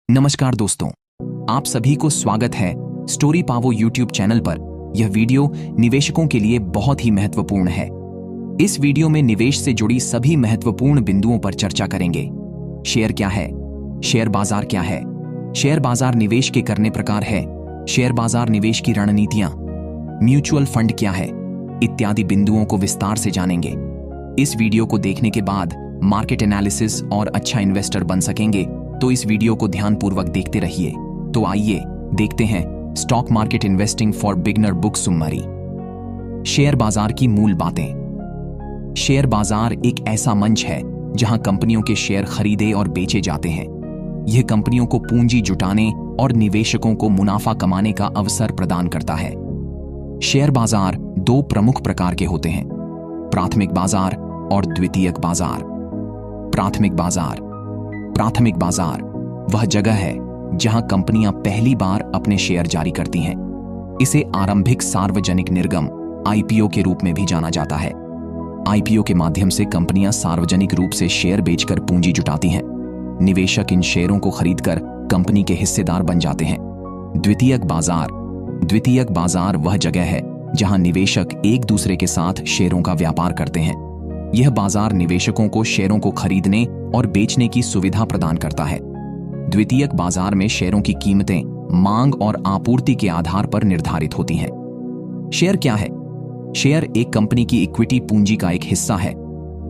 नमस्कार दोस्तों, आप सभी को स्वागत है स्टोरी पावो यूट्यूब चैनल पर। यह वीडियो निवेशकों के लिए बहुत ही महत्वपूर्ण है। इस वीडियो में निवेश से जुड़ी सभी महत्वपूर्ण बिंदुओं पर चर्चा करेंगे। शेयर क्या है, शेयर बाजार क्या है, शेयर बाजार निवेश के करने प्रकार है, शेयर बाजार निवेश की रणनीतियां, म्यूचुअल फंड क्या है, इत्यादि बिंदुओं को विस्तार से जानेंगे। इस वीडियो को देखने के बाद मार्केट एनालिसिस और अच्छा इन्वेस्टर बन सकेंगे, तो इस वीडियो को ध्यानपूर्वक देखते रहिए। तो आइए देखते हैं stock market investing for beginner book summary. Share बाजार की मूल बातें। शेयर बाजार एक ऐसा मंच है जहां कंपनियों के शेयर खरीदे और बेचे जाते हैं। यह कंपनियों को पूंजी जुटाने और निवेशकों को मुनाफा कमाने का अवसर प्रदान करता है। शेयर बाजार दो प्रमुख प्रकार के होते हैं, प्राथमिक बाजार और द्वितीयक बाजार। प्राथमिक बाजार वह जगह है जहां कंपनियां पहली बार अपने शेयर जारी करती हैं। इसे आरंभिक सार्वजनिक निर्गम आईपीओ के रूप में भी जाना जाता है। आईपीओ के माध्यम से कंपनियां सार्वजनिक रूप से शेयर बेचकर पूंजी जुटाती हैं। निवेशक इन शेयरों को खरीदकर कंपनी के हिस्सेदार बन जाते हैं। द्वितीयक बाजार वह जगह है जहां निवेशक एक दूसरे के साथ शेयरों का व्यापार करते हैं। यह बाजार निवेशकों को शेयरों को खरीदने और बेचने की सुविधा प्रदान करता है। द्वितीयक बाजार में शेयरों की कीमतें मांग और आपूर्ति के आधार पर निर्धारित होती हैं। शेयर क्या है? शेयर एक कंपनी की इक्विटी पूंजी का एक हिस्सा है।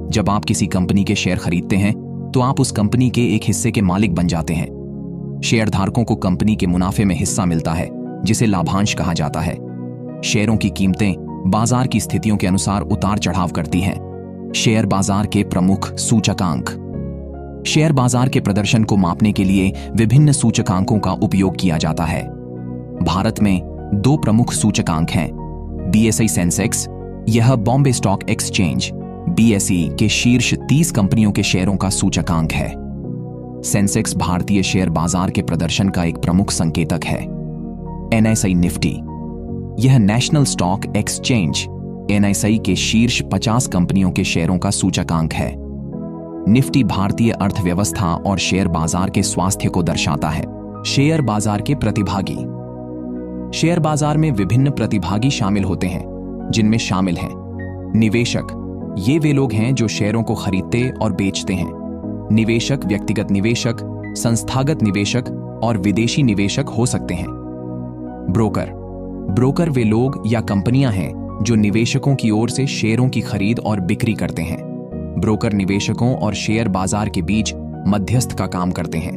जब आप किसी कंपनी के शेयर खरीदते हैं तो आप उस कंपनी के एक हिस्से के मालिक बन जाते हैं। शेयरधारकों को कंपनी के मुनाफे में हिस्सा मिलता है, जिसे लाभांश कहा जाता है। शेयरों की कीमतें बाजार की स्थितियों के अनुसार उतार चढ़ाव करती हैं। शेयर बाजार के प्रमुख सूचकांक। शेयर बाजार के प्रदर्शन को मापने के लिए विभिन्न सूचकांकों का उपयोग किया जाता है। भारत में दो प्रमुख सूचकांक हैं, बीएसई सेंसेक्स, यह बॉम्बे स्टॉक एक्सचेंज बीएसई के शीर्ष 30 कंपनियों के शेयरों का सूचकांक है। सेंसेक्स भारतीय शेयर बाजार के प्रदर्शन का एक प्रमुख संकेतक है। एनएसई निफ्टी, यह नेशनल स्टॉक एक्सचेंज एनएसई के शीर्ष 50 कंपनियों के शेयरों का सूचकांक है। निफ्टी भारतीय अर्थव्यवस्था और शेयर बाजार के स्वास्थ्य को दर्शाता है। शेयर बाजार के प्रतिभागी। शेयर बाजार में विभिन्न प्रतिभागी शामिल होते हैं, जिनमें शामिल हैं निवेशक। ये वे लोग हैं जो शेयरों को खरीदते और बेचते हैं। निवेशक व्यक्तिगत निवेशक, संस्थागत निवेशक और विदेशी निवेशक हो सकते हैं। ब्रोकर वे लोग या कंपनियां हैं जो निवेशकों की ओर से शेयरों की खरीद और बिक्री करते हैं। ब्रोकर निवेशकों और शेयर बाजार के बीच मध्यस्थ का काम करते हैं।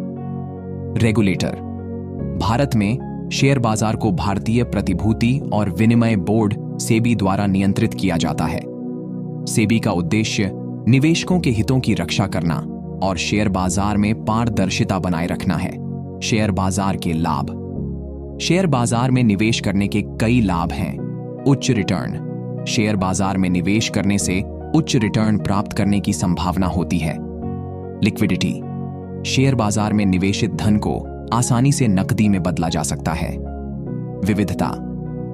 रेगुलेटर। भारत में शेयर बाजार को भारतीय प्रतिभूति और विनिमय बोर्ड सेबी द्वारा नियंत्रित किया जाता है। सेबी का उद्देश्य निवेशकों के हितों की रक्षा करना और शेयर बाजार में पारदर्शिता बनाए रखना है। शेयर बाजार के लाभ। शेयर बाजार में निवेश करने के कई लाभ हैं। उच्च रिटर्न। शेयर बाजार में निवेश करने से उच्च रिटर्न प्राप्त करने की संभावना होती है। लिक्विडिटी। शेयर बाजार में निवेशित धन को आसानी से नकदी में बदला जा सकता है। विविधता।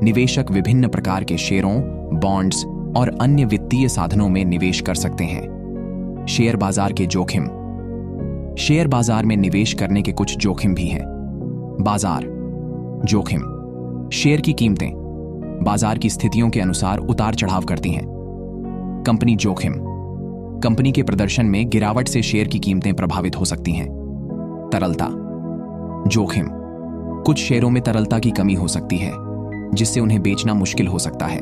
निवेशक विभिन्न प्रकार के शेयरों, बॉन्ड्स और अन्य वित्तीय साधनों में निवेश कर सकते हैं। शेयर बाजार के जोखिम। शेयर बाजार में निवेश करने के कुछ जोखिम भी हैं। बाजार जोखिम। शेयर की कीमतें बाजार की स्थितियों के अनुसार उतार चढ़ाव करती हैं। कंपनी जोखिम। कंपनी के प्रदर्शन में गिरावट से शेयर की कीमतें प्रभावित हो सकती हैं। तरलता जोखिम। कुछ शेयरों में तरलता की कमी हो सकती है, जिससे उन्हें बेचना मुश्किल हो सकता है।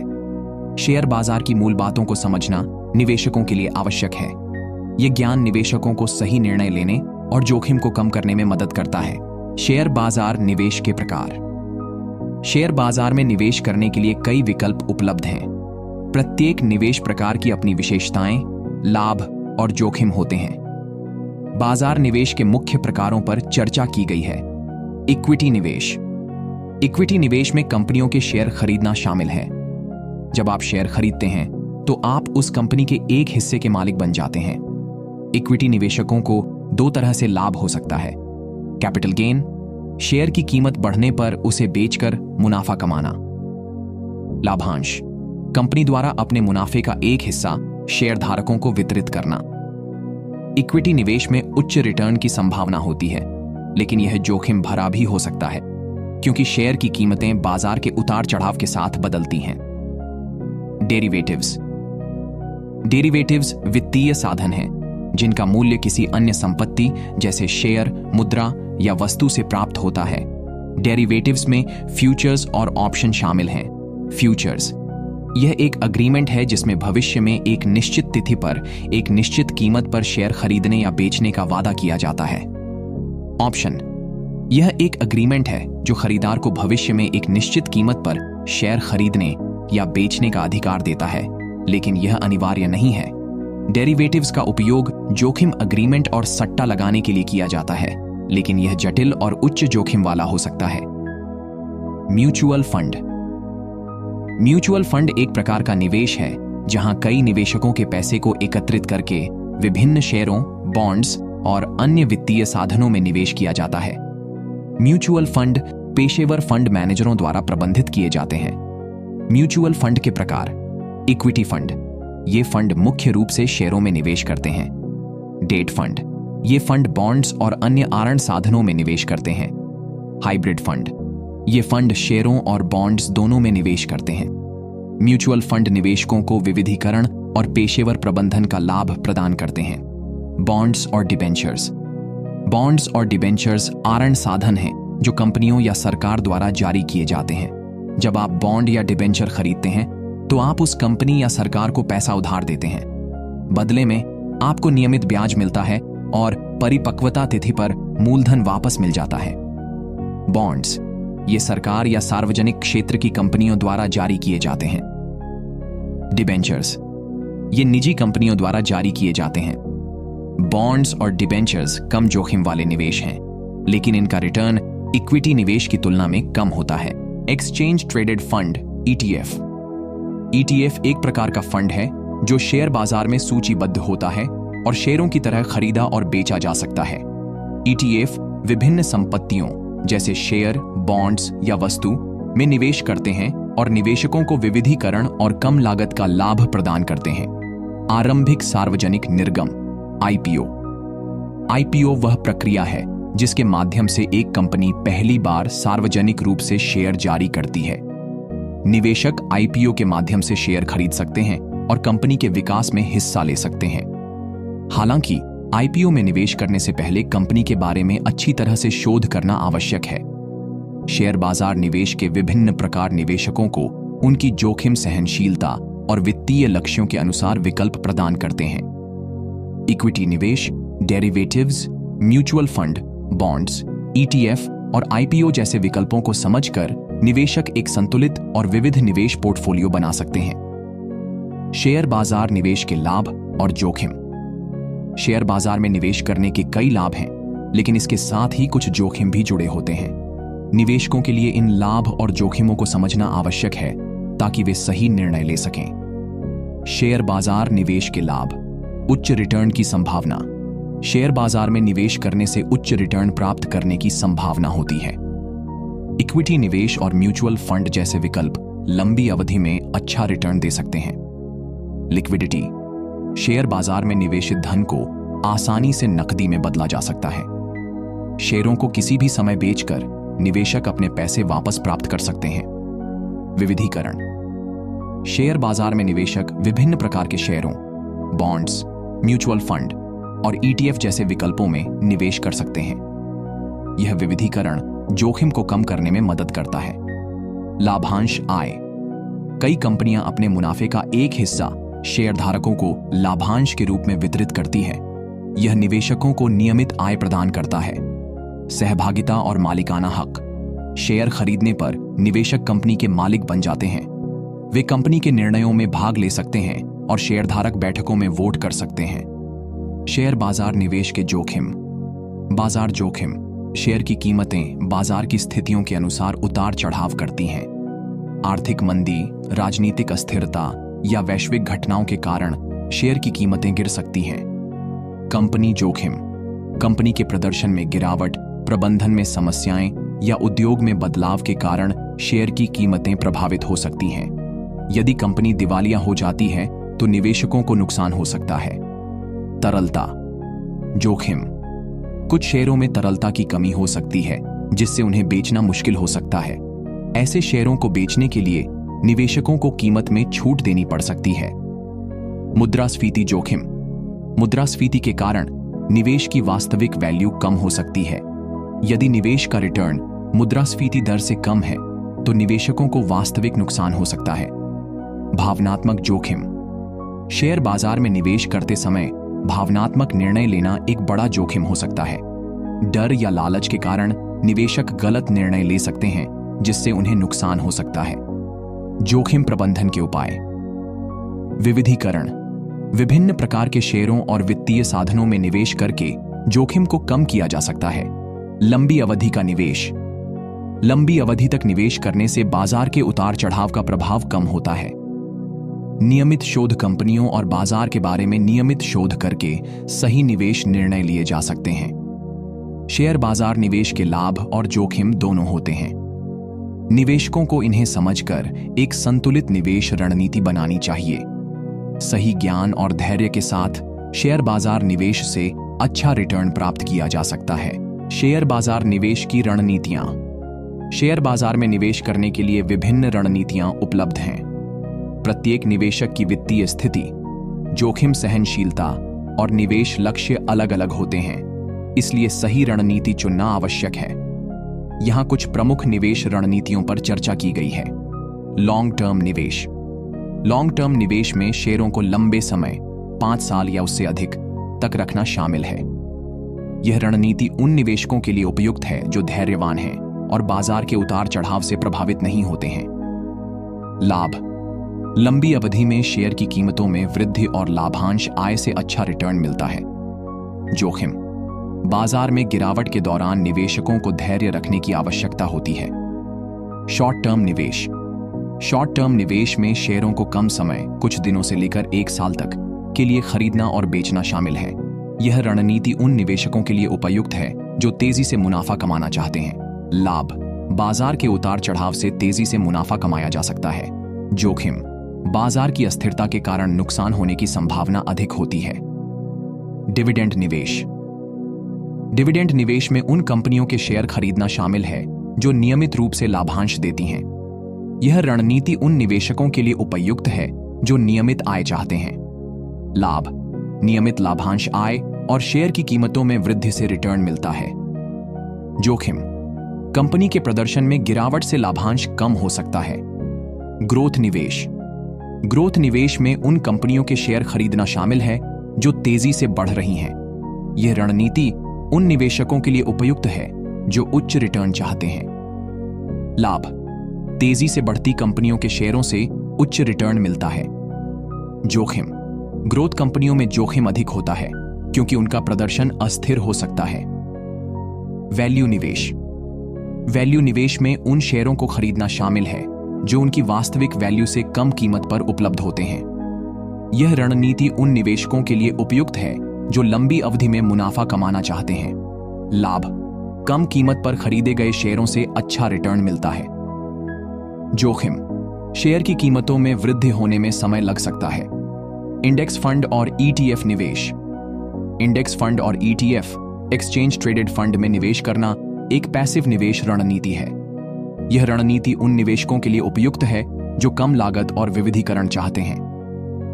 शेयर बाजार की मूल बातों को समझना निवेशकों के लिए आवश्यक है। यह ज्ञान निवेशकों को सही निर्णय लेने और जोखिम को कम करने में मदद करता है। शेयर बाजार निवेश के प्रकार। शेयर बाजार में निवेश करने के लिए कई विकल्प उपलब्ध हैं। प्रत्येक निवेश प्रकार की अपनी विशेषताएं, लाभ और जोखिम होते हैं। बाजार निवेश के मुख्य प्रकारों पर चर्चा की गई है। इक्विटी निवेश। इक्विटी निवेश में कंपनियों के शेयर खरीदना शामिल है। जब आप शेयर खरीदते हैं तो आप उस कंपनी के एक हिस्से के मालिक बन जाते हैं। इक्विटी निवेशकों को दो तरह से लाभ हो सकता है। कैपिटल गेन, शेयर की कीमत बढ़ने पर उसे बेचकर मुनाफा कमाना। लाभांश, कंपनी द्वारा अपने मुनाफे का एक हिस्सा शेयरधारकों को वितरित करना। इक्विटी निवेश में उच्च रिटर्न की संभावना होती है। लेकिन यह जोखिम भरा भी हो सकता है, क्योंकि शेयर की कीमतें बाजार के उतार चढ़ाव के साथ बदलती हैं। डेरिवेटिव्स। डेरिवेटिव्स वित्तीय साधन हैं जिनका मूल्य किसी अन्य संपत्ति जैसे शेयर, मुद्रा या वस्तु से प्राप्त होता है। डेरिवेटिव्स में फ्यूचर्स और ऑप्शन शामिल हैं। फ्यूचर्स यह एक अग्रीमेंट है जिसमें भविष्य में एक निश्चित तिथि पर एक निश्चित कीमत पर शेयर खरीदने या बेचने का वादा किया जाता है। ऑप्शन यह एक अग्रीमेंट है जो खरीदार को भविष्य में एक निश्चित कीमत पर शेयर खरीदने या बेचने का अधिकार देता है, लेकिन यह अनिवार्य नहीं है। डेरिवेटिव्स का उपयोग जोखिम एग्रीमेंट और सट्टा लगाने के लिए किया जाता है, लेकिन यह जटिल और उच्च जोखिम वाला हो सकता है। Mutual fund. म्यूचुअल फंड एक प्रकार का निवेश है जहां कई निवेशकों के पैसे को एकत्रित करके विभिन्न शेयरों, बॉन्ड्स और अन्य वित्तीय साधनों में निवेश किया जाता है। म्यूचुअल फंड पेशेवर फंड मैनेजरों द्वारा प्रबंधित किए जाते हैं। म्यूचुअल फंड के प्रकार। इक्विटी फंड, ये फंड मुख्य रूप से शेयरों में निवेश करते हैं। डेट फंड, ये फंड बॉन्ड्स और अन्य आरण साधनों में निवेश करते हैं। हाइब्रिड फंड, ये फंड शेयरों और बॉन्ड्स दोनों में निवेश करते हैं। म्यूचुअल फंड निवेशकों को विविधीकरण और पेशेवर प्रबंधन का लाभ प्रदान करते हैं। बॉन्ड्स और डिबेंचर्स। बॉन्ड्स और डिबेंचर्स आरण साधन हैं जो कंपनियों या सरकार द्वारा जारी किए जाते हैं। जब आप बॉन्ड या डिबेंचर खरीदते हैं तो आप उस कंपनी या सरकार को पैसा उधार देते हैं। बदले में आपको नियमित ब्याज मिलता है और परिपक्वता तिथि पर मूलधन वापस मिल जाता है। बॉन्ड्स, ये सरकार या सार्वजनिक क्षेत्र की कंपनियों द्वारा जारी किए जाते हैं। डिबेंचर्स, ये निजी कंपनियों द्वारा जारी किए जाते हैं। बॉन्ड्स और डिबेंचर्स कम जोखिम वाले निवेश हैं, लेकिन इनका रिटर्न इक्विटी निवेश की तुलना में कम होता है। Exchange traded fund ETF। ETF एक प्रकार का फंड है जो शेयर बाजार में सूचीबद्ध होता है और शेयरों की तरह खरीदा और बेचा जा सकता है। ETF विभिन्न संपत्तियों जैसे शेयर, बॉन्ड्स या वस्तु में निवेश करते हैं और निवेशकों को विविधीकरण और कम लागत का लाभ प्रदान करते हैं। आरंभिक सार्वजनिक निर्गम IPO वह प्रक्रिया है जिसके माध्यम से एक कंपनी पहली बार सार्वजनिक रूप से शेयर जारी करती है। निवेशक IPO के माध्यम से शेयर खरीद सकते हैं और कंपनी के विकास में हिस्सा ले सकते हैं। हालांकि IPO में निवेश करने से पहले कंपनी के बारे में अच्छी तरह से शोध करना आवश्यक है। शेयर बाजार निवेश के विभिन्न प्रकार निवेशकों को उनकी जोखिम सहनशीलता और वित्तीय लक्ष्यों के अनुसार विकल्प प्रदान करते हैं। इक्विटी निवेश, derivatives, mutual fund, bonds, ETF और IPO जैसे विकल्पों को समझकर निवेशक एक संतुलित और विविध निवेश पोर्टफोलियो बना सकते हैं। शेयर बाजार निवेश के लाभ और जोखिम। शेयर बाजार में निवेश करने के कई लाभ हैं, लेकिन इसके साथ ही कुछ जोखिम भी जुड़े होते हैं। निवेशकों के लिए इन लाभ और जोखिमों को समझना आवश्यक है ताकि वे सही निर्णय ले सकें। शेयर बाजार निवेश के लाभ। उच्च रिटर्न की संभावना। शेयर बाजार में निवेश करने से उच्च रिटर्न प्राप्त करने की संभावना होती है। इक्विटी निवेश और म्यूचुअल फंड जैसे विकल्प लंबी अवधि में अच्छा रिटर्न दे सकते हैं। लिक्विडिटी। शेयर बाजार में निवेशित धन को आसानी से नकदी में बदला जा सकता है। शेयरों को किसी भी समय बेचकर निवेशक अपने पैसे वापस प्राप्त कर सकते हैं। विविधीकरण। शेयर बाजार में निवेशक विभिन्न प्रकार के शेयरों, बॉन्ड्स, म्यूचुअल फंड और ETF जैसे विकल्पों में निवेश कर सकते हैं। यह विविधीकरण जोखिम को कम करने में मदद करता है। लाभांश आय। कई कंपनियां अपने मुनाफे का एक हिस्सा शेयरधारकों को लाभांश के रूप में वितरित करती है। यह निवेशकों को नियमित आय प्रदान करता है। सहभागिता और मालिकाना हक। शेयर खरीदने पर निवेशक कंपनी के मालिक बन जाते हैं। वे कंपनी के निर्णयों में भाग ले सकते हैं और शेयरधारक बैठकों में वोट कर सकते हैं। शेयर बाजार निवेश के जोखिम। बाजार जोखिम। शेयर की कीमतें बाजार की स्थितियों के अनुसार उतार चढ़ाव करती हैं। आर्थिक मंदी, राजनीतिक अस्थिरता या वैश्विक घटनाओं के कारण शेयर की कीमतें गिर सकती हैं। कंपनी जोखिम। कंपनी के प्रदर्शन में गिरावट, प्रबंधन में समस्याएं या उद्योग में बदलाव के कारण शेयर की कीमतें प्रभावित हो सकती हैं। यदि कंपनी दिवालिया हो जाती है तो निवेशकों को नुकसान हो सकता है। तरलता। जोखिम। कुछ शेयरों में तरलता की कमी हो सकती है, जिससे उन्हें बेचना मुश्किल हो सकता है। ऐसे शेयरों को बेचने के लिए निवेशकों को कीमत में छूट देनी पड़ सकती है। मुद्रास्फीति जोखिम। मुद्रास्फीति के कारण निवेश की वास्तविक वैल्यू कम हो सकती है। यदि निवेश का रिटर्न मुद्रास्फीति दर से कम है, तो निवेशकों को वास्तविक नुकसान हो सकता है। भावनात्मक जोखिम। शेयर बाजार में निवेश करते समय भावनात्मक निर्णय लेना एक बड़ा जोखिम हो सकता है। डर या लालच के कारण निवेशक गलत निर्णय ले सकते हैं, जिससे उन्हें नुकसान हो सकता है। जोखिम प्रबंधन के उपाय। विविधीकरण। विभिन्न प्रकार के शेयरों और वित्तीय साधनों में निवेश करके जोखिम को कम किया जा सकता है। लंबी अवधि का निवेश। लंबी अवधि तक निवेश करने से बाजार के उतार चढ़ाव का प्रभाव कम होता है। नियमित शोध। कंपनियों और बाजार के बारे में नियमित शोध करके सही निवेश निर्णय लिए जा सकते हैं। शेयर बाजार निवेश के लाभ और जोखिम दोनों होते हैं। निवेशकों को इन्हें समझकर एक संतुलित निवेश रणनीति बनानी चाहिए। सही ज्ञान और धैर्य के साथ शेयर बाजार निवेश से अच्छा रिटर्न प्राप्त किया जा सकता है। शेयर बाजार निवेश की रणनीतियां। शेयर बाजार में निवेश करने के लिए विभिन्न रणनीतियां उपलब्ध हैं। प्रत्येक निवेशक की वित्तीय स्थिति, जोखिम सहनशीलता और निवेश लक्ष्य अलग अलग होते हैं, इसलिए सही रणनीति चुनना आवश्यक है। यहां कुछ प्रमुख निवेश रणनीतियों पर चर्चा की गई है। लॉन्ग टर्म निवेश। लॉन्ग टर्म निवेश में शेयरों को लंबे समय 5 साल या उससे अधिक तक रखना शामिल है। यह रणनीति उन निवेशकों के लिए उपयुक्त है जो धैर्यवान हैं और बाजार के उतार चढ़ाव से प्रभावित नहीं होते हैं। लाभ। लंबी अवधि में शेयर की कीमतों में वृद्धि और लाभांश आय से अच्छा रिटर्न मिलता है। जोखिम। बाजार में गिरावट के दौरान निवेशकों को धैर्य रखने की आवश्यकता होती है। शॉर्ट टर्म निवेश। शॉर्ट टर्म निवेश में शेयरों को कम समय, कुछ दिनों से लेकर 1 साल तक के लिए खरीदना और बेचना शामिल है। यह रणनीति उन निवेशकों के लिए उपयुक्त है जो तेजी से मुनाफा कमाना चाहते हैं। लाभ। बाजार के उतार चढ़ाव से तेजी से मुनाफा कमाया जा सकता है। जोखिम। बाजार की अस्थिरता के कारण नुकसान होने की संभावना अधिक होती है। डिविडेंड निवेश। डिविडेंड निवेश में उन कंपनियों के शेयर खरीदना शामिल है जो नियमित रूप से लाभांश देती हैं। यह रणनीति उन निवेशकों के लिए उपयुक्त है जो नियमित आय चाहते हैं। लाभ। नियमित लाभांश आय और शेयर की कीमतों में वृद्धि से रिटर्न मिलता है। जोखिम। कंपनी के प्रदर्शन में गिरावट से लाभांश कम हो सकता है। ग्रोथ निवेश। ग्रोथ निवेश में उन कंपनियों के शेयर खरीदना शामिल है जो तेजी से बढ़ रही हैं। यह रणनीति उन निवेशकों के लिए उपयुक्त है जो उच्च रिटर्न चाहते हैं। लाभ। तेजी से बढ़ती कंपनियों के शेयरों से उच्च रिटर्न मिलता है। जोखिम। ग्रोथ कंपनियों में जोखिम अधिक होता है क्योंकि उनका प्रदर्शन अस्थिर हो सकता है। वैल्यू निवेश। वैल्यू निवेश में उन शेयरों को खरीदना शामिल है जो उनकी वास्तविक वैल्यू से कम कीमत पर उपलब्ध होते हैं। यह रणनीति उन निवेशकों के लिए उपयुक्त है जो लंबी अवधि में मुनाफा कमाना चाहते हैं। लाभ। कम कीमत पर खरीदे गए शेयरों से अच्छा रिटर्न मिलता है। जोखिम। शेयर की कीमतों में वृद्धि होने में समय लग सकता है। इंडेक्स फंड और ईटीएफ निवेश। इंडेक्स फंड और ईटीएफ, एक्सचेंज ट्रेडेड फंड में निवेश करना एक पैसिव निवेश रणनीति है। यह रणनीति उन निवेशकों के लिए उपयुक्त है जो कम लागत और विविधीकरण चाहते हैं।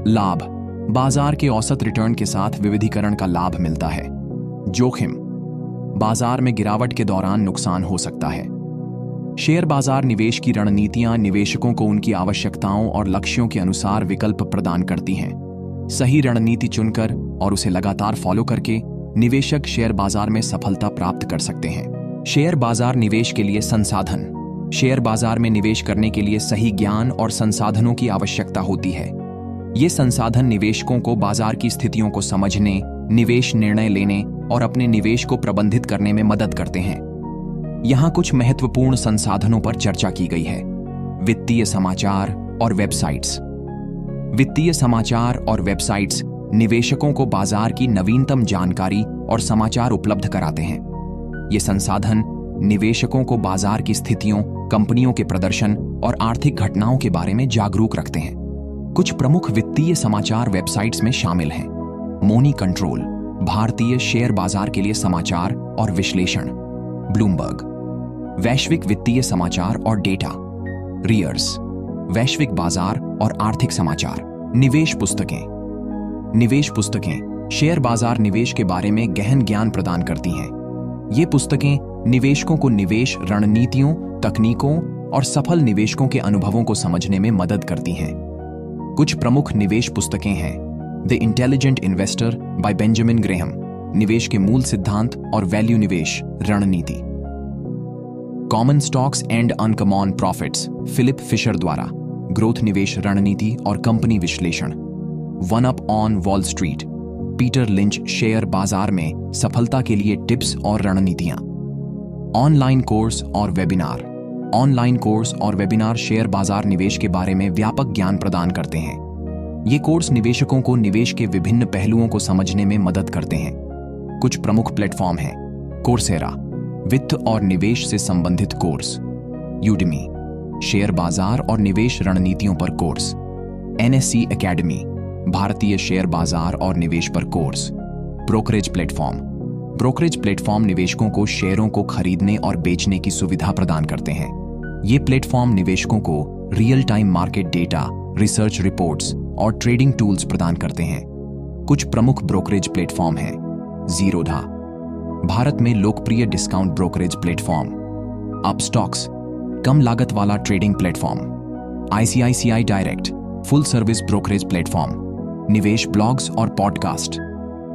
लाभ। बाजार के औसत रिटर्न के साथ विविधीकरण का लाभ मिलता है। जोखिम। बाजार में गिरावट के दौरान नुकसान हो सकता है। शेयर बाजार निवेश की रणनीतियां निवेशकों को उनकी आवश्यकताओं और लक्ष्यों के अनुसार विकल्प प्रदान करती हैं। सही रणनीति चुनकर और उसे लगातार फॉलो करके निवेशक शेयर बाजार में सफलता प्राप्त कर सकते हैं। शेयर बाजार निवेश के लिए संसाधन। शेयर बाजार में निवेश करने के लिए सही ज्ञान और संसाधनों की आवश्यकता होती है। ये संसाधन निवेशकों को बाजार की स्थितियों को समझने, निवेश निर्णय लेने और अपने निवेश को प्रबंधित करने में मदद करते हैं। यहाँ कुछ महत्वपूर्ण संसाधनों पर चर्चा की गई है। वित्तीय समाचार और वेबसाइट्स। वित्तीय समाचार और वेबसाइट्स निवेशकों को बाजार की नवीनतम जानकारी और समाचार उपलब्ध कराते हैं। ये संसाधन निवेशकों को बाजार की स्थितियों, कंपनियों के प्रदर्शन और आर्थिक घटनाओं के बारे में जागरूक रखते हैं। कुछ प्रमुख वित्तीय समाचार वेबसाइट्स में शामिल हैं। मोनी कंट्रोल, भारतीय शेयर बाजार के लिए समाचार और विश्लेषण, ब्लूमबर्ग। वैश्विक वित्तीय समाचार और डेटा, रियर्स। वैश्विक बाजार और आर्थिक समाचार। निवेश पुस्तकें। निवेश पुस्तकें शेयर बाजार निवेश के बारे में गहन ज्ञान प्रदान करती हैं। ये पुस्तकें निवेशकों को निवेश रणनीतियों, तकनीकों और सफल निवेशकों के अनुभवों को समझने में मदद करती हैं। कुछ प्रमुख निवेश पुस्तकें हैं: the intelligent investor by Benjamin Graham, निवेश के मूल सिद्धांत और वैल्यू निवेश रणनीति। Common stocks and uncommon profits, Philip Fisher द्वारा, ग्रोथ निवेश रणनीति और कंपनी विश्लेषण। One up on Wall Street, Peter Lynch, share बाजार में सफलता के लिए टिप्स और रणनीतियां। ऑनलाइन कोर्स और वेबिनार। ऑनलाइन कोर्स और वेबिनार शेयर बाजार निवेश के बारे में व्यापक ज्ञान प्रदान करते हैं। ये कोर्स निवेशकों को निवेश के विभिन्न पहलुओं को समझने में मदद करते हैं। कुछ प्रमुख प्लेटफॉर्म हैं: कोर्सेरा, वित्त और निवेश से संबंधित कोर्स; यूडेमी, शेयर बाजार और निवेश रणनीतियों पर कोर्स; एनएससी एकेडमी, भारतीय शेयर बाजार और निवेश पर course. Brokerage platform. Brokerage platform निवेशकों को शेयरों को खरीदने और बेचने की सुविधा प्रदान करते हैं। ये प्लेटफॉर्म निवेशकों को real time market data, research reports और ट्रेडिंग टूल्स प्रदान करते हैं। कुछ प्रमुख ब्रोकरेज प्लेटफॉर्म हैं: जीरोधा, भारत में लोकप्रिय डिस्काउंट ब्रोकरेज प्लेटफॉर्म; अपस्टॉक्स, कम लागत वाला trading platform; ICICI direct, full service brokerage platform. निवेश ब्लॉग्स और पॉडकास्ट।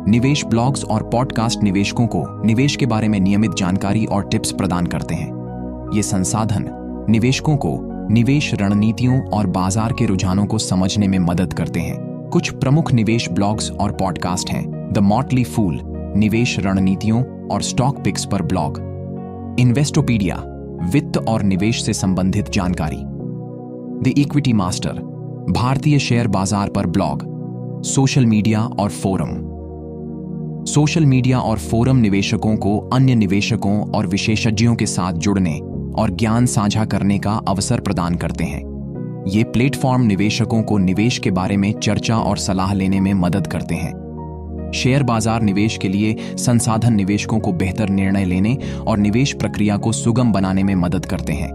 निवेश ब्लॉग्स और पॉडकास्ट निवेशकों को निवेश के बारे में नियमित जानकारी और टिप्स प्रदान करते हैं। ये संसाधन निवेशकों को निवेश रणनीतियों और बाजार के रुझानों को समझने में मदद करते हैं। कुछ प्रमुख निवेश ब्लॉग्स और पॉडकास्ट हैं: द मॉटली फूल, निवेश रणनीतियों और स्टॉक पिक्स पर ब्लॉग; इन्वेस्टोपीडिया, वित्त और निवेश से संबंधित जानकारी; द इक्विटी मास्टर, भारतीय शेयर बाजार पर ब्लॉग; सोशल मीडिया और फोरम। सोशल मीडिया और फोरम निवेशकों को अन्य निवेशकों और विशेषज्ञों के साथ जुड़ने और ज्ञान साझा करने का अवसर प्रदान करते हैं। ये प्लेटफॉर्म निवेशकों को निवेश के बारे में चर्चा और सलाह लेने में मदद करते हैं। शेयर बाजार निवेश के लिए संसाधन निवेशकों को बेहतर निर्णय लेने और निवेश प्रक्रिया को सुगम बनाने में मदद करते हैं।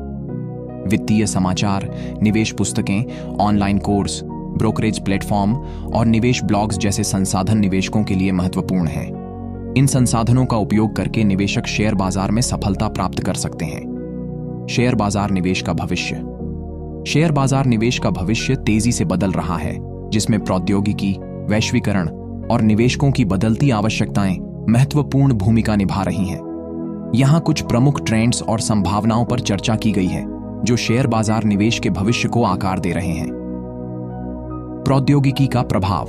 वित्तीय समाचार, निवेश पुस्तकें, ऑनलाइन कोर्स, ब्रोकरेज प्लेटफॉर्म और निवेश ब्लॉग्स जैसे संसाधन निवेशकों के लिए महत्वपूर्ण हैं। इन संसाधनों का उपयोग करके निवेशक शेयर बाजार में सफलता प्राप्त कर सकते हैं। शेयर बाजार निवेश का भविष्य। शेयर बाजार निवेश का भविष्य तेजी से बदल रहा है, जिसमें प्रौद्योगिकी, वैश्वीकरण और निवेशकों की बदलती आवश्यकताएं महत्वपूर्ण भूमिका निभा रही हैं। यहाँ कुछ प्रमुख ट्रेंड्स और संभावनाओं पर चर्चा की गई है जो शेयर बाजार निवेश के भविष्य को आकार दे रहे हैं। प्रौद्योगिकी का प्रभाव।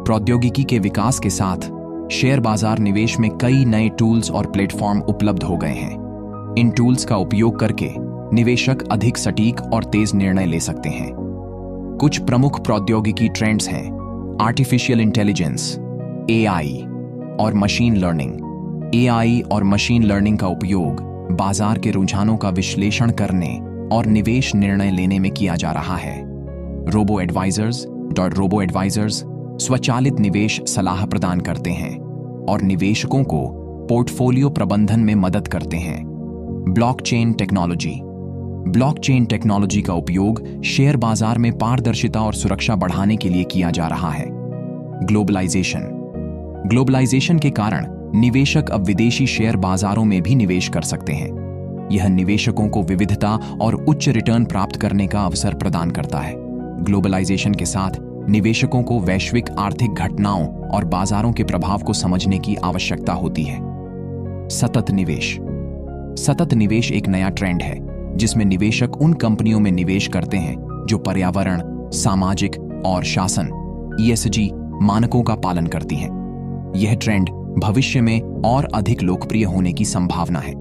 प्रौद्योगिकी के विकास के साथ शेयर बाजार निवेश में कई नए टूल्स और प्लेटफॉर्म उपलब्ध हो गए हैं। इन टूल्स का उपयोग करके निवेशक अधिक सटीक और तेज निर्णय ले सकते हैं। कुछ प्रमुख प्रौद्योगिकी ट्रेंड्स हैं: आर्टिफिशियल इंटेलिजेंस, एआई और मशीन लर्निंग। एआई और मशीन लर्निंग का उपयोग बाजार के रुझानों का विश्लेषण करने और निवेश निर्णय लेने में किया जा रहा है। रोबो एडवाइजर्स स्वचालित निवेश सलाह प्रदान करते हैं और निवेशकों को पोर्टफोलियो प्रबंधन में मदद करते हैं। Blockchain technology. ब्लॉकचेन टेक्नोलॉजी का उपयोग शेयर बाजार में पारदर्शिता और सुरक्षा बढ़ाने के लिए किया जा रहा है। ग्लोबलाइजेशन। ग्लोबलाइजेशन के कारण निवेशक अब विदेशी शेयर बाजारों में भी निवेश कर सकते हैं। यह निवेशकों को विविधता और उच्च रिटर्न प्राप्त करने का अवसर प्रदान करता है। ग्लोबलाइजेशन के साथ निवेशकों को वैश्विक आर्थिक घटनाओं और बाजारों के प्रभाव को समझने की आवश्यकता होती है। सतत निवेश। सतत निवेश एक नया ट्रेंड है जिसमें निवेशक उन कंपनियों में निवेश करते हैं जो पर्यावरण, सामाजिक और शासन (ESG) मानकों का पालन करती हैं। यह ट्रेंड भविष्य में और अधिक लोकप्रिय होने की संभावना है।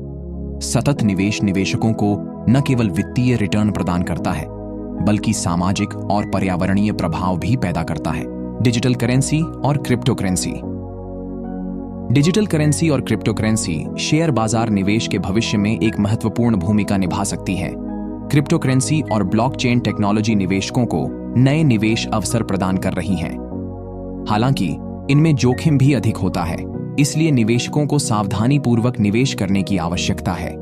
सतत निवेश निवेशकों को न केवल वित्तीय रिटर्न प्रदान करता है बल्कि सामाजिक और पर्यावरणीय प्रभाव भी पैदा करता है। डिजिटल करेंसी और क्रिप्टो करेंसी। डिजिटल करेंसी और क्रिप्टो करेंसी शेयर बाजार निवेश के भविष्य में एक महत्वपूर्ण भूमिका निभा सकती है। क्रिप्टो करेंसी और ब्लॉकचेन टेक्नोलॉजी निवेशकों को नए निवेश अवसर प्रदान कर रही हैं। हालांकि इनमें जोखिम भी अधिक होता है, इसलिए निवेशकों को सावधानीपूर्वक निवेश करने की आवश्यकता है।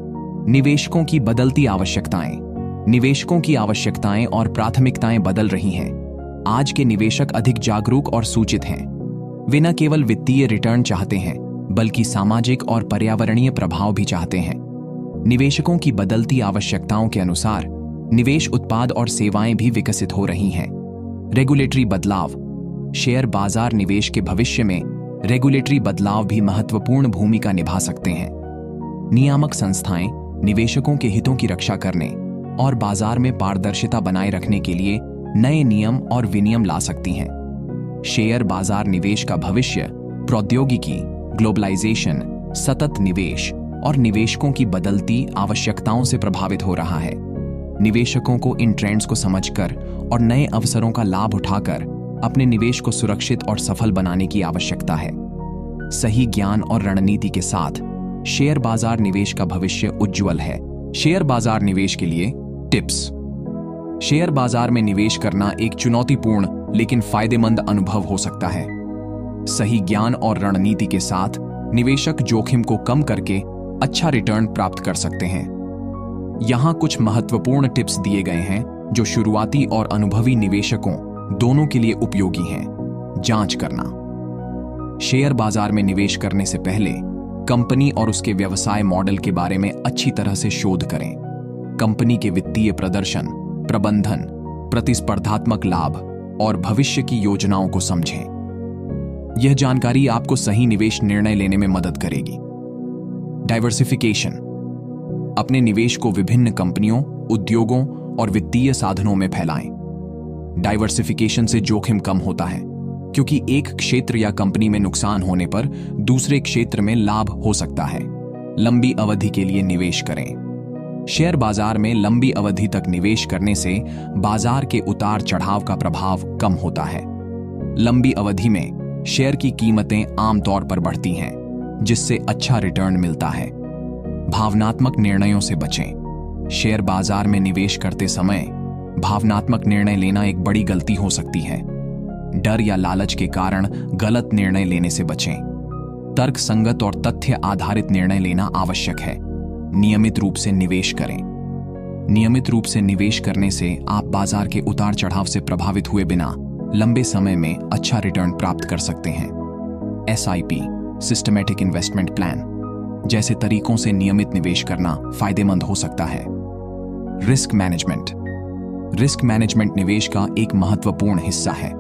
निवेशकों की बदलती आवश्यकताएं। निवेशकों की आवश्यकताएं और प्राथमिकताएं बदल रही हैं। आज के निवेशक अधिक जागरूक और सूचित हैं। वे न केवल वित्तीय रिटर्न चाहते हैं, बल्कि सामाजिक और पर्यावरणीय प्रभाव भी चाहते हैं। निवेशकों की बदलती आवश्यकताओं के अनुसार निवेश उत्पाद और सेवाएं भी विकसित हो रही हैं। रेगुलेटरी बदलाव। शेयर बाजार निवेश के भविष्य में रेगुलेटरी बदलाव भी महत्वपूर्ण भूमिका निभा सकते हैं। नियामक संस्थाएं निवेशकों के हितों की रक्षा करने और बाजार में पारदर्शिता बनाए रखने के लिए नए नियम और विनियम ला सकती हैं। शेयर बाजार निवेश का भविष्य प्रौद्योगिकी, ग्लोबलाइजेशन, सतत निवेश और निवेशकों की बदलती आवश्यकताओं से प्रभावित हो रहा है। निवेशकों को इन ट्रेंड्स को समझकर और नए अवसरों का लाभ उठाकर अपने निवेश को सुरक्षित और सफल बनाने की आवश्यकता है। सही ज्ञान और रणनीति के साथ शेयर बाजार निवेश का भविष्य उज्जवल है। शेयर बाजार निवेश के लिए टिप्स। शेयर बाजार में निवेश करना एक चुनौतीपूर्ण लेकिन फायदेमंद अनुभव हो सकता है। सही ज्ञान और रणनीति के साथ निवेशक जोखिम को कम करके अच्छा रिटर्न प्राप्त कर सकते हैं। यहां कुछ महत्वपूर्ण टिप्स दिए गए हैं जो शुरुआती और अनुभवी निवेशकों दोनों के लिए उपयोगी हैं। जांच करना। शेयर बाजार में निवेश करने से पहले कंपनी और उसके व्यवसाय मॉडल के बारे में अच्छी तरह से शोध करें। कंपनी के वित्तीय प्रदर्शन, प्रबंधन, प्रतिस्पर्धात्मक लाभ और भविष्य की योजनाओं को समझें। यह जानकारी आपको सही निवेश निर्णय लेने में मदद करेगी। डाइवर्सिफिकेशन। अपने निवेश को विभिन्न कंपनियों, उद्योगों और वित्तीय साधनों में फैलाएं। डाइवर्सिफिकेशन से जोखिम कम होता है, क्योंकि एक क्षेत्र या कंपनी में नुकसान होने पर दूसरे क्षेत्र में लाभ हो सकता है। लंबी अवधि के लिए निवेश करें। शेयर बाजार में लंबी अवधि तक निवेश करने से बाजार के उतार चढ़ाव का प्रभाव कम होता है। लंबी अवधि में शेयर की कीमतें आमतौर पर बढ़ती हैं, जिससे अच्छा रिटर्न मिलता है। भावनात्मक निर्णयों से बचें। शेयर बाजार में निवेश करते समय भावनात्मक निर्णय लेना एक बड़ी गलती हो सकती है। डर या लालच के कारण गलत निर्णय लेने से बचें। तर्क संगत और तथ्य आधारित निर्णय लेना आवश्यक है। नियमित रूप से निवेश करें। नियमित रूप से निवेश करने से आप बाजार के उतार चढ़ाव से प्रभावित हुए बिना लंबे समय में अच्छा रिटर्न प्राप्त कर सकते हैं। SIP, सिस्टमैटिक इन्वेस्टमेंट प्लान जैसे तरीकों से नियमित निवेश करना फायदेमंद हो सकता है। Risk management. रिस्क मैनेजमेंट निवेश का एक महत्वपूर्ण हिस्सा है।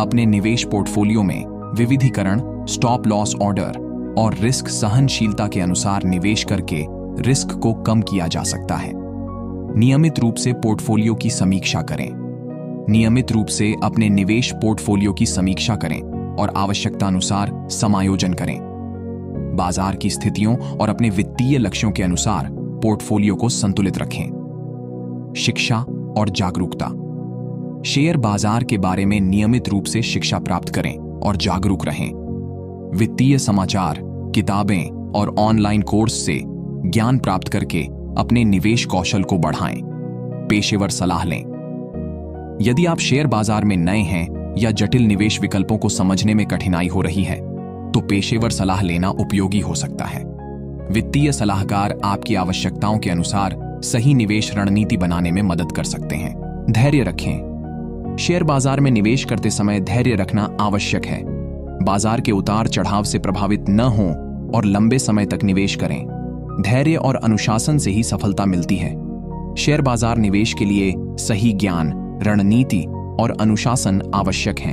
अपने निवेश पोर्टफोलियो में विविधीकरण, स्टॉप लॉस ऑर्डर और रिस्क सहनशीलता के अनुसार निवेश करके रिस्क को कम किया जा सकता है। नियमित रूप से पोर्टफोलियो की समीक्षा करें। नियमित रूप से अपने निवेश पोर्टफोलियो की समीक्षा करें और आवश्यकतानुसार समायोजन करें। बाजार की स्थितियों और अपने वित्तीय लक्ष्यों के अनुसार पोर्टफोलियो को संतुलित रखें। शिक्षा और जागरूकता। शेयर बाजार के बारे में नियमित रूप से शिक्षा प्राप्त करें और जागरूक रहें। वित्तीय समाचार, किताबें और ऑनलाइन कोर्स से ज्ञान प्राप्त करके अपने निवेश कौशल को बढ़ाएं। पेशेवर सलाह लें। यदि आप शेयर बाजार में नए हैं या जटिल निवेश विकल्पों को समझने में कठिनाई हो रही है, तो पेशेवर सलाह लेना उपयोगी हो सकता है। वित्तीय सलाहकार आपकी आवश्यकताओं के अनुसार सही निवेश रणनीति बनाने में मदद कर सकते हैं। धैर्य रखें। शेयर बाजार में निवेश करते समय धैर्य रखना आवश्यक है। बाजार के उतार चढ़ाव से प्रभावित न हों और लंबे समय तक निवेश करें। धैर्य और अनुशासन से ही सफलता मिलती है। शेयर बाजार निवेश के लिए सही ज्ञान, रणनीति और अनुशासन आवश्यक है।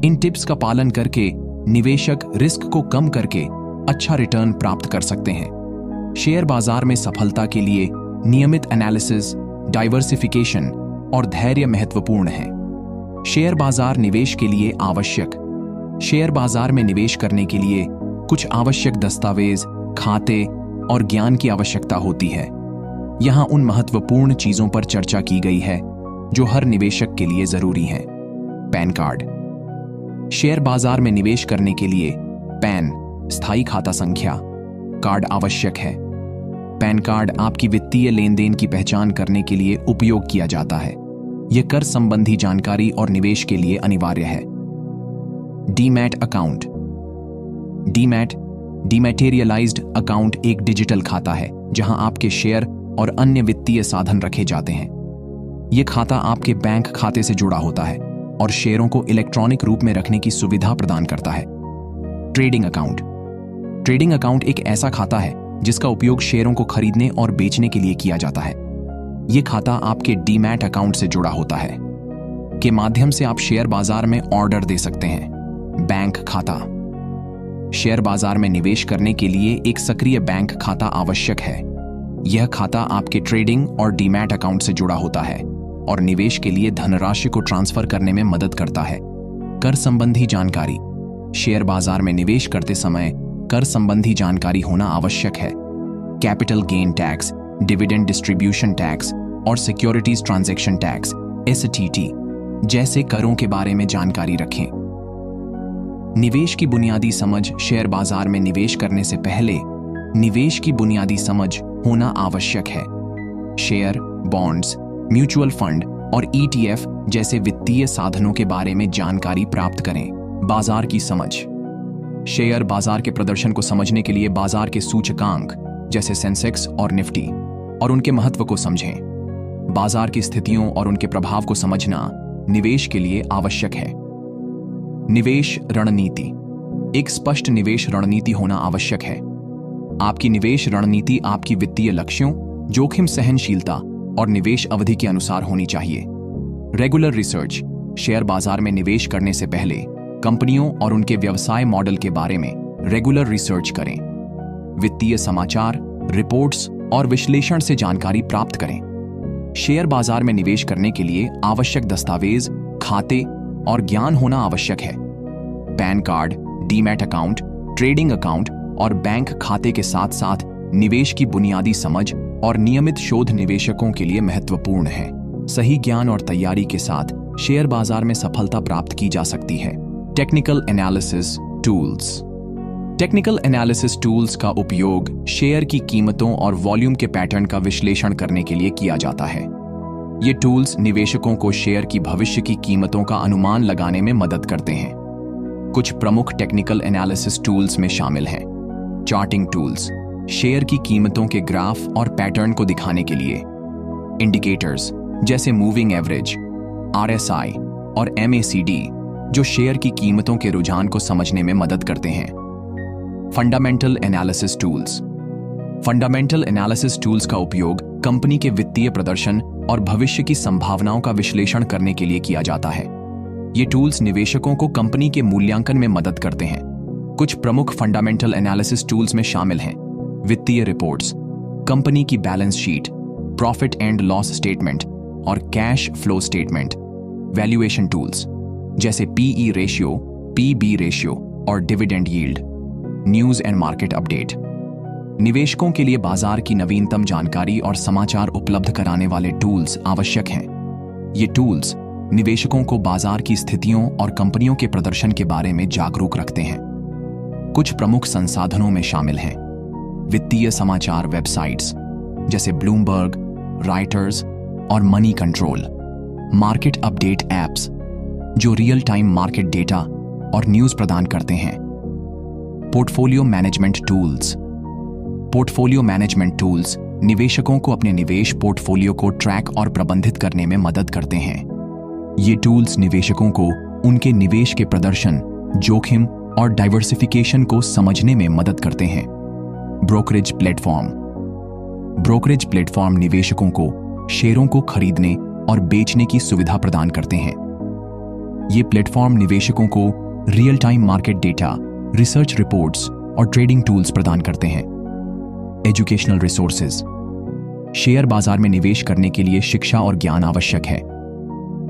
इन टिप्स का पालन करके निवेशक रिस्क को कम करके अच्छा रिटर्न प्राप्त कर सकते हैं। शेयर बाजार में सफलता के लिए नियमित एनालिसिस, डाइवर्सिफिकेशन और धैर्य महत्वपूर्ण है। शेयर बाजार निवेश के लिए आवश्यक। शेयर बाजार में निवेश करने के लिए कुछ आवश्यक दस्तावेज, खाते और ज्ञान की आवश्यकता होती है। यहां उन महत्वपूर्ण चीजों पर चर्चा की गई है जो हर निवेशक के लिए जरूरी हैं। Pan card. शेयर बाजार में निवेश करने के लिए पैन, स्थायी खाता संख्या, कार्ड आवश्यक है। पैन कार्ड आपकी वित्तीय लेन देन की पहचान करने के लिए उपयोग किया जाता है। यह कर संबंधी जानकारी और निवेश के लिए अनिवार्य है। Demat account. डीमैट डीमैटेरियलाइज्ड अकाउंट एक डिजिटल खाता है जहां आपके शेयर और अन्य वित्तीय साधन रखे जाते हैं। यह खाता आपके बैंक खाते से जुड़ा होता है और शेयरों को इलेक्ट्रॉनिक रूप में रखने की सुविधा प्रदान करता है। Trading account. ट्रेडिंग अकाउंट एक ऐसा खाता है जिसका उपयोग शेयरों को खरीदने और बेचने के लिए किया जाता है। यह खाता आपके डीमैट अकाउंट से जुड़ा होता है के माध्यम से आप शेयर बाजार में ऑर्डर दे सकते हैं। बैंक खाता। शेयर बाजार में निवेश करने के लिए एक सक्रिय बैंक खाता आवश्यक है। यह खाता आपके ट्रेडिंग और डीमैट अकाउंट से जुड़ा होता है और निवेश के लिए धनराशि को ट्रांसफर करने में मदद करता है। कर संबंधी जानकारी। शेयर बाजार में निवेश करते समय कर संबंधी जानकारी होना आवश्यक है। Capital gain tax, dividend distribution tax और सिक्योरिटीज ट्रांजैक्शन टैक्स (STT) जैसे करों के बारे में जानकारी रखें। निवेश की बुनियादी समझ। शेयर बाजार में निवेश करने से पहले निवेश की बुनियादी समझ होना आवश्यक है। शेयर, बॉन्ड्स, म्यूचुअल फंड और ETF जैसे वित्तीय साधनों के बारे में जानकारी प्राप्त करें। बाजार की समझ। शेयर बाजार के प्रदर्शन को समझने के लिए बाजार के सूचकांक जैसे सेंसेक्स और निफ्टी और उनके महत्व को समझें। बाजार की स्थितियों और उनके प्रभाव को समझना निवेश के लिए आवश्यक है। निवेश रणनीति। एक स्पष्ट निवेश रणनीति होना आवश्यक है। आपकी निवेश रणनीति आपकी वित्तीय लक्ष्यों, जोखिम सहनशीलता और निवेश अवधि के अनुसार होनी चाहिए। Regular research. शेयर बाजार में निवेश करने से पहले कंपनियों और उनके व्यवसाय मॉडल के बारे में रेगुलर रिसर्च करें। वित्तीय समाचार, रिपोर्ट्स और विश्लेषण से जानकारी प्राप्त करें। शेयर बाजार में निवेश करने के लिए आवश्यक दस्तावेज, खाते और ज्ञान होना आवश्यक है। Pan card, demat account, trading account और बैंक खाते के साथ साथ निवेश की बुनियादी समझ और नियमित शोध निवेशकों के लिए महत्वपूर्ण है। सही ज्ञान और तैयारी के साथ शेयर बाजार में सफलता प्राप्त की जा सकती है। Technical analysis tools. Technical analysis tools का उपयोग शेयर की कीमतों और वॉल्यूम के पैटर्न का विश्लेषण करने के लिए किया जाता है। ये टूल्स निवेशकों को शेयर की भविष्य की कीमतों का अनुमान लगाने में मदद करते हैं। कुछ प्रमुख टेक्निकल एनालिसिस टूल्स में शामिल हैं। चार्टिंग टूल्स, शेयर की कीमतों के ग्राफ और पैटर्न को दिखाने के लिए। इंडिकेटर्स जैसे मूविंग एवरेज, RSI और MACD जो शेयर की कीमतों के रुझान को समझने में मदद करते हैं। Fundamental analysis tools. Fundamental analysis tools का उपयोग कंपनी के वित्तीय प्रदर्शन और भविष्य की संभावनाओं का विश्लेषण करने के लिए किया जाता है। ये टूल्स निवेशकों को कंपनी के मूल्यांकन में मदद करते हैं। कुछ प्रमुख फंडामेंटल एनालिसिस टूल्स में शामिल हैं वित्तीय रिपोर्ट्स, कंपनी की balance sheet, profit and loss statement और cash flow statement. Valuation tools जैसे PE रेशियो, PB रेशियो और dividend yield. News and market update, निवेशकों के लिए बाजार की नवीनतम जानकारी और समाचार उपलब्ध कराने वाले टूल्स आवश्यक हैं। ये टूल्स निवेशकों को बाजार की स्थितियों और कंपनियों के प्रदर्शन के बारे में जागरूक रखते हैं। कुछ प्रमुख संसाधनों में शामिल हैं वित्तीय समाचार वेबसाइट्स जैसे ब्लूमबर्ग, राइटर्स और money control. Market update apps जो रियल टाइम मार्केट डेटा और न्यूज प्रदान करते हैं। Portfolio management tools. Portfolio management tools निवेशकों को अपने निवेश पोर्टफोलियो को ट्रैक और प्रबंधित करने में मदद करते हैं। ये टूल्स निवेशकों को उनके निवेश के प्रदर्शन, जोखिम और डाइवर्सिफिकेशन को समझने में मदद करते हैं। Brokerage platform. ब्रोकरेज प्लेटफॉर्म निवेशकों को शेयरों को खरीदने और बेचने की सुविधा प्रदान करते हैं। ये प्लेटफॉर्म निवेशकों को real time market data, research reports और ट्रेडिंग टूल्स प्रदान करते हैं। Educational resources. शेयर बाजार में निवेश करने के लिए शिक्षा और ज्ञान आवश्यक है।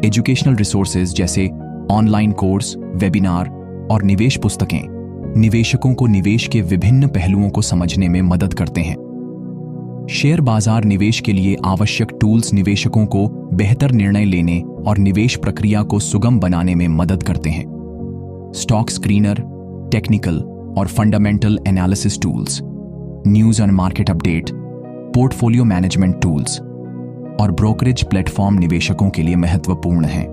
एजुकेशनल रिसोर्सेज जैसे ऑनलाइन कोर्स, वेबिनार और निवेश पुस्तकें निवेशकों को निवेश के विभिन्न पहलुओं को समझने में मदद करते हैं। शेयर बाजार निवेश के लिए आवश्यक टूल्स निवेशकों को बेहतर निर्णय लेने और निवेश प्रक्रिया को सुगम बनाने में मदद करते हैं। स्टॉक स्क्रीनर, टेक्निकल और fundamental analysis tools, news and market update, portfolio management tools और ब्रोकरेज प्लेटफॉर्म निवेशकों के लिए महत्वपूर्ण हैं।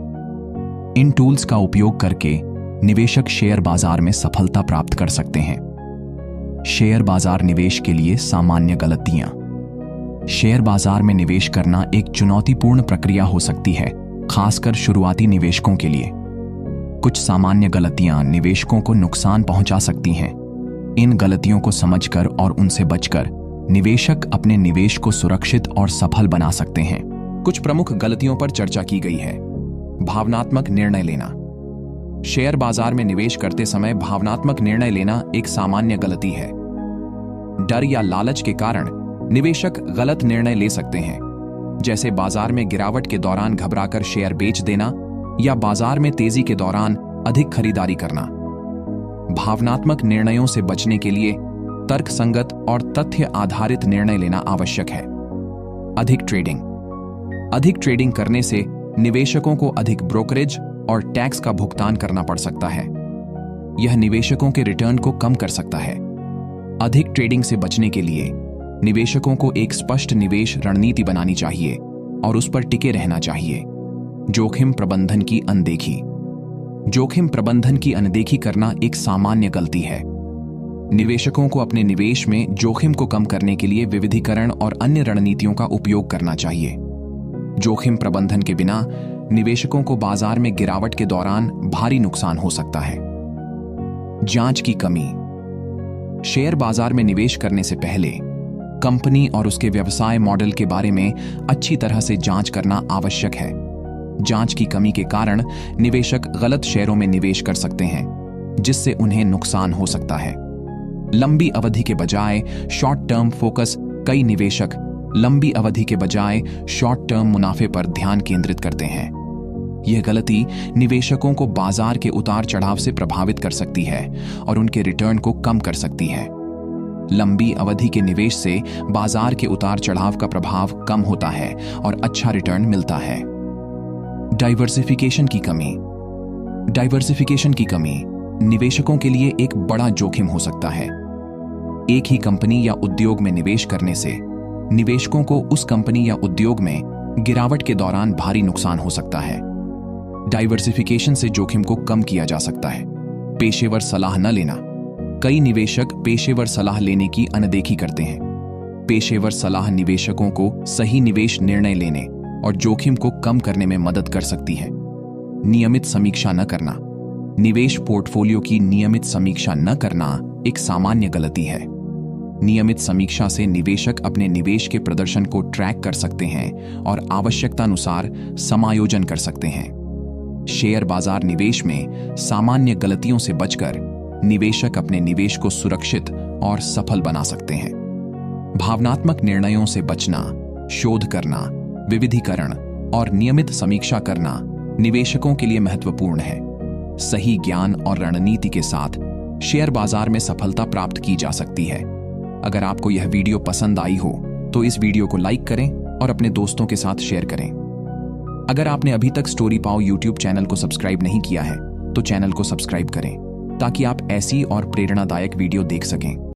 इन टूल्स का उपयोग करके निवेशक शेयर बाजार में सफलता प्राप्त कर सकते हैं। शेयर बाजार निवेश के लिए सामान्य गलतियां। शेयर बाजार में निवेश करना एक चुनौतीपूर्ण प्रक्रिया हो सकती है, खासकर शुरुआती निवेशकों के लिए। कुछ सामान्य गलतियां निवेशकों को नुकसान पहुंचा सकती हैं। इन गलतियों को समझकर और उनसे बचकर निवेशक अपने निवेश को सुरक्षित और सफल बना सकते हैं। कुछ प्रमुख गलतियों पर चर्चा की गई है। भावनात्मक निर्णय लेना। शेयर बाजार में निवेश करते समय भावनात्मक निर्णय लेना एक सामान्य गलती है। डर या लालच के कारण निवेशक गलत निर्णय ले सकते हैं, जैसे बाजार में गिरावट के दौरान घबराकर शेयर बेच देना या बाजार में तेजी के दौरान अधिक खरीदारी करना। भावनात्मक निर्णयों से बचने के लिए तर्कसंगत और तथ्य आधारित निर्णय लेना आवश्यक है। अधिक ट्रेडिंग करने से निवेशकों को अधिक ब्रोकरेज और टैक्स का भुगतान करना पड़ सकता है। यह निवेशकों के रिटर्न को कम कर सकता है। अधिक ट्रेडिंग से बचने के लिए निवेशकों को एक स्पष्ट निवेश रणनीति बनानी चाहिए और उस पर टिके रहना चाहिए। जोखिम प्रबंधन की अनदेखी करना एक सामान्य गलती है। निवेशकों को अपने निवेश में जोखिम को कम करने के लिए विविधीकरण और अन्य रणनीतियों का उपयोग करना चाहिए। जोखिम प्रबंधन के बिना निवेशकों को बाजार में गिरावट के दौरान भारी नुकसान हो सकता है। जांच की कमी। शेयर बाजार में निवेश करने से पहले कंपनी और उसके व्यवसाय मॉडल के बारे में अच्छी तरह से जांच करना आवश्यक है। जांच की कमी के कारण निवेशक गलत शेयरों में निवेश कर सकते हैं, जिससे उन्हें नुकसान हो सकता है। लंबी अवधि के बजाय शॉर्ट टर्म फोकस। कई निवेशक लंबी अवधि के बजाय शॉर्ट टर्म मुनाफे पर ध्यान केंद्रित करते हैं। यह गलती निवेशकों को बाजार के उतार चढ़ाव से प्रभावित कर सकती है और उनके रिटर्न को कम कर सकती है। लंबी अवधि के निवेश से बाजार के उतार चढ़ाव का प्रभाव कम होता है और अच्छा रिटर्न मिलता है। डाइवर्सिफिकेशन की कमी निवेशकों के लिए एक बड़ा जोखिम हो सकता है। एक ही कंपनी या उद्योग में निवेश करने से निवेशकों को उस कंपनी या उद्योग में गिरावट के दौरान भारी नुकसान हो सकता है। डाइवर्सिफिकेशन से जोखिम को कम किया जा सकता है। पेशेवर सलाह न लेना। कई निवेशक पेशेवर सलाह लेने की अनदेखी करते हैं। पेशेवर सलाह निवेशकों को सही निवेश निर्णय लेने और जोखिम को कम करने में मदद कर सकती है। नियमित समीक्षा न करना। निवेश पोर्टफोलियो की नियमित समीक्षा न करना एक सामान्य गलती है। नियमित समीक्षा से निवेशक अपने निवेश के प्रदर्शन को ट्रैक कर सकते हैं और आवश्यकतानुसार समायोजन कर सकते हैं। शेयर बाजार निवेश में सामान्य गलतियों से बचकर निवेशक अपने निवेश को सुरक्षित और सफल बना सकते हैं। भावनात्मक निर्णयों से बचना, शोध करना, विविधीकरण और नियमित समीक्षा करना निवेशकों के लिए महत्वपूर्ण है। सही ज्ञान और रणनीति के साथ शेयर बाजार में सफलता प्राप्त की जा सकती है। अगर आपको यह वीडियो पसंद आई हो तो इस वीडियो को लाइक करें और अपने दोस्तों के साथ शेयर करें। अगर आपने अभी तक स्टोरी पाव यूट्यूब चैनल को सब्सक्राइब नहीं किया है तो चैनल को सब्सक्राइब करें ताकि आप ऐसी और प्रेरणादायक वीडियो देख सकें।